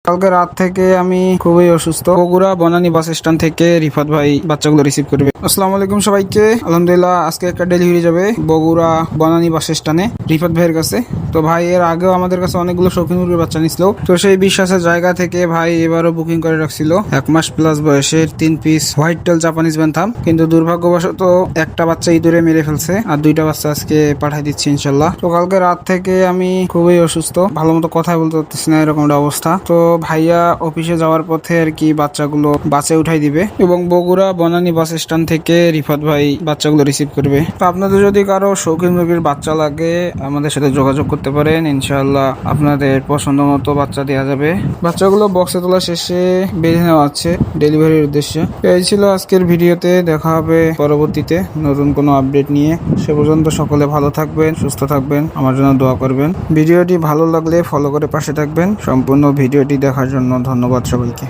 কালকে রাত থেকে আমি খুবই অসুস্থ। বগুড়া বনানী বাস স্ট্যান্ড থেকে রিফাত ভাই বাচ্চাগুলো রিসিভ করবে। আসসালামু আলাইকুম সবাইকে। আলহামদুলিল্লাহ আজকে একটা ডেলিভারি যাবে বগুড়া বনানী বাস স্ট্যান্ডে রিফাত ভাইয়ের কাছে। তো ভাই এর আগেও আমাদের কাছে অনেকগুলো শৌখিন মুরগির বাচ্চা নিছিল। তো সেই বিশ্বাসের জায়গা থেকে ভাই এবারও বুকিং করে রাখছিল 1 মাস প্লাস বয়সের 3 পিস হোয়াইট টেল জাপানিজ ব্যান্থাম। কিন্তু দুর্ভাগ্যবশত একটা বাচ্চা ইঁদুরে মেরে ফেলছে, আর 2টা বাচ্চা আজকে পাঠাই দিচ্ছি ইনশাল্লাহ। তো কালকে রাত থেকে আমি খুবই অসুস্থ, ভালো মতো কথা বলতে পারতেছি না, এরকম একটা অবস্থা। তো ভাইয়া অফিসে যাওয়ার পথে আর কি বাচ্চাগুলো বাসে উঠাই দিবে এবং বগুড়া বনানী বাস স্ট্যান্ড থেকে রিফাত ভাই বাচ্চাগুলো রিসিভ করবে। তো আপনাদের যদি কারো শৌখিন মুরগির বাচ্চা লাগে আমাদের সাথে যোগাযোগ করতে পারেন, ইনশাআল্লাহ আপনাদের পছন্দ মতো বাচ্চা দেওয়া যাবে। বাচ্চাগুলো বক্সে তোলা শেষে বেঁধে নেওয়া আছে ডেলিভারির উদ্দেশ্যে। এই ছিল আজকের ভিডিওতে, দেখা হবে পরবর্তীতে নতুন কোনো আপডেট নিয়ে। সে পর্যন্ত সকলে ভালো থাকবেন, সুস্থ থাকবেন, আমার জন্য দোয়া করবেন। ভিডিওটি ভালো লাগলে ফলো করে পাশে থাকবেন। সম্পূর্ণ ভিডিওটি দেখার জন্য ধন্যবাদ সবাইকে।